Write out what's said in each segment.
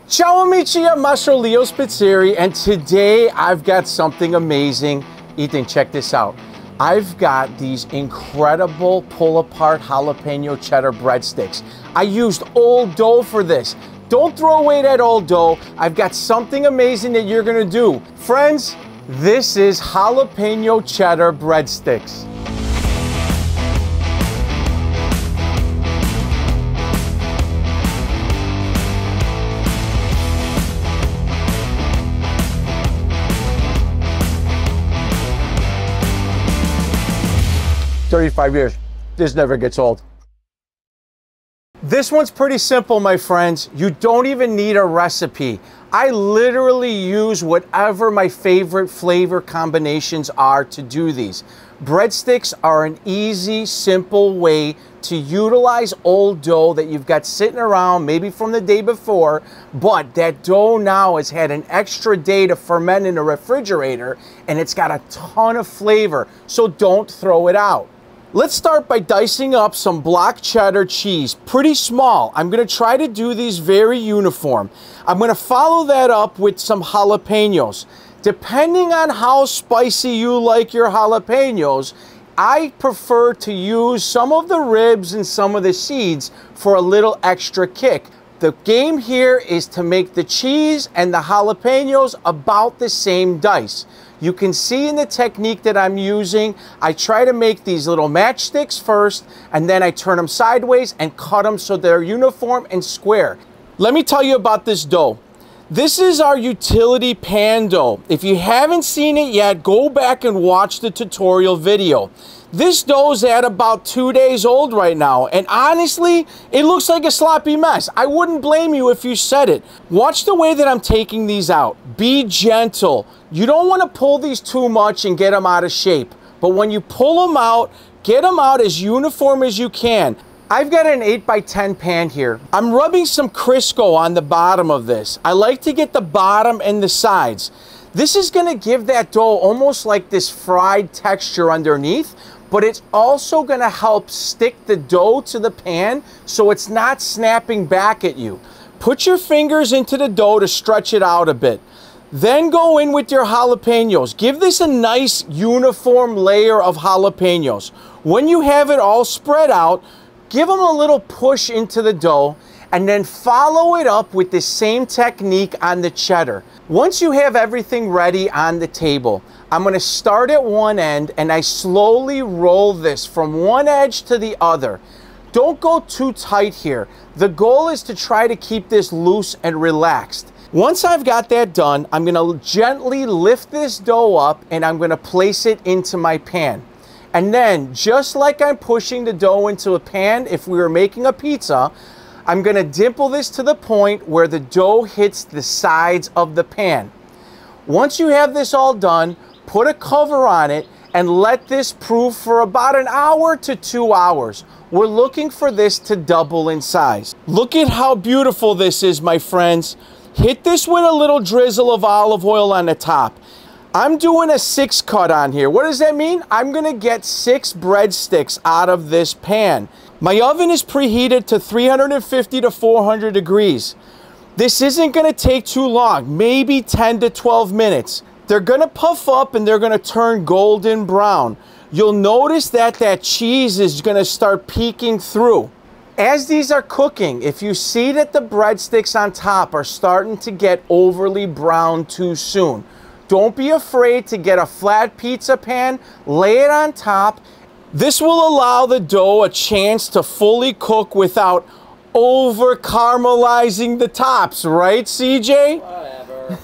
Ciao amici, I'm Maestro Leo Spizzeri, and today I've got something amazing. Ethan, check this out. I've got these incredible pull-apart jalapeno cheddar breadsticks. I used old dough for this. Don't throw away that old dough. I've got something amazing that you're gonna do. Friends, this is jalapeno cheddar breadsticks. "35 years, this never gets old." This one's pretty simple, my friends. You don't even need a recipe. I literally use whatever my favorite flavor combinations are to do these. Breadsticks are an easy, simple way to utilize old dough that you've got sitting around, maybe from the day before, but that dough now has had an extra day to ferment in the refrigerator, and it's got a ton of flavor, so don't throw it out. Let's start by dicing up some block cheddar cheese, pretty small. I'm gonna try to do these very uniform. I'm gonna follow that up with some jalapeños. Depending on how spicy you like your jalapeños, I prefer to use some of the ribs and some of the seeds for a little extra kick. The game here is to make the cheese and the jalapeños about the same dice. You can see in the technique that I'm using, I try to make these little matchsticks first, and then I turn them sideways and cut them so they're uniform and square. Let me tell you about this dough. This is our utility pan dough. If you haven't seen it yet, go back and watch the tutorial video. This dough is at about 2 days old right now, and honestly, it looks like a sloppy mess. I wouldn't blame you if you said it. Watch the way that I'm taking these out. Be gentle. You don't want to pull these too much and get them out of shape, but when you pull them out, get them out as uniform as you can. I've got an 8x10 pan here. I'm rubbing some Crisco on the bottom of this. I like to get the bottom and the sides. This is gonna give that dough almost like this fried texture underneath, but it's also gonna help stick the dough to the pan so it's not snapping back at you. Put your fingers into the dough to stretch it out a bit. Then go in with your jalapeños. Give this a nice uniform layer of jalapeños. When you have it all spread out, give them a little push into the dough and then follow it up with the same technique on the cheddar. Once you have everything ready on the table, I'm gonna start at one end and I slowly roll this from one edge to the other. Don't go too tight here. The goal is to try to keep this loose and relaxed. Once I've got that done, I'm gonna gently lift this dough up and I'm gonna place it into my pan. And then, just like I'm pushing the dough into a pan if we were making a pizza, I'm gonna dimple this to the point where the dough hits the sides of the pan. Once you have this all done, put a cover on it and let this proof for about an hour to 2 hours. We're looking for this to double in size. Look at how beautiful this is, my friends. Hit this with a little drizzle of olive oil on the top. I'm doing a 6 cut on here. What does that mean? I'm gonna get 6 breadsticks out of this pan. My oven is preheated to 350 to 400 degrees. This isn't gonna take too long, maybe 10 to 12 minutes. They're gonna puff up and they're gonna turn golden brown. You'll notice that that cheese is gonna start peeking through. As these are cooking, if you see that the breadsticks on top are starting to get overly brown too soon, don't be afraid to get a flat pizza pan, lay it on top. This will allow the dough a chance to fully cook without over caramelizing the tops, right, CJ? Whatever.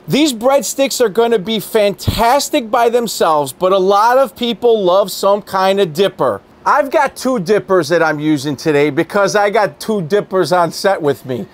These breadsticks are gonna be fantastic by themselves, but a lot of people love some kind of dipper. I've got 2 dippers that I'm using today because I got 2 dippers on set with me.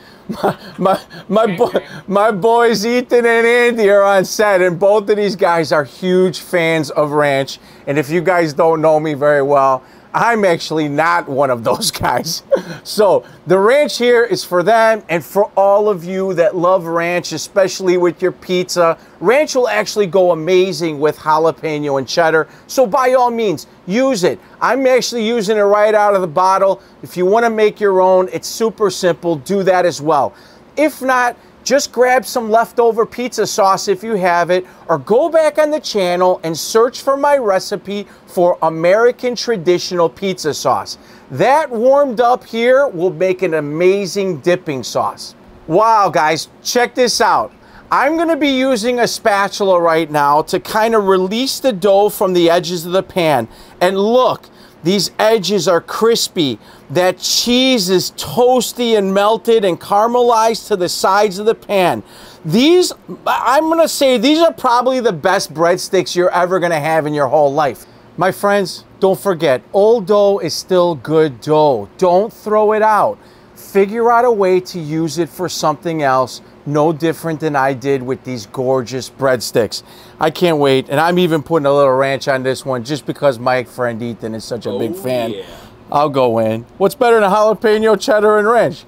My boys Ethan and Andy are on set, and both of these guys are huge fans of ranch. And if you guys don't know me very well, I'm actually not one of those guys. So the ranch here is for them and for all of you that love ranch, especially with your pizza. Ranch will actually go amazing with jalapeno and cheddar. So by all means, use it. I'm actually using it right out of the bottle. If you want to make your own, it's super simple. Do that as well. If not, Just grab some leftover pizza sauce if you have it, or go back on the channel and search for my recipe for American traditional pizza sauce. That warmed up here will make an amazing dipping sauce. Wow, guys, check this out. I'm gonna be using a spatula right now to kind of release the dough from the edges of the pan. And look, these edges are crispy. That cheese is toasty and melted and caramelized to the sides of the pan. These, I'm gonna say, these are probably the best breadsticks you're ever gonna have in your whole life. My friends, don't forget, old dough is still good dough. Don't throw it out. Figure out a way to use it for something else, no different than I did with these gorgeous breadsticks. I can't wait, and I'm even putting a little ranch on this one just because my friend Ethan is such a big fan. Yeah. I'll go in. What's better than jalapeno, cheddar, and ranch?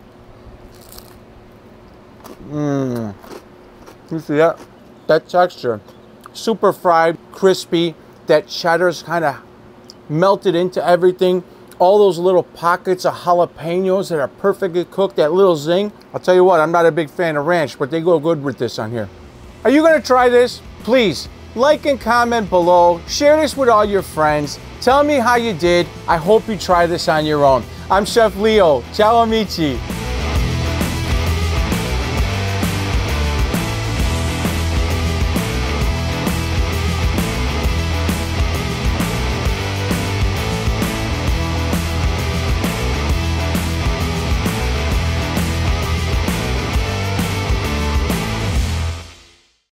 You see that? That texture. Super fried, crispy. That cheddar's kind of melted into everything. All those little pockets of jalapenos that are perfectly cooked, that little zing. I'll tell you what, I'm not a big fan of ranch, but they go good with this on here. Are you gonna try this? Please, like and comment below. Share this with all your friends. Tell me how you did. I hope you try this on your own. I'm Chef Leo. Ciao amici.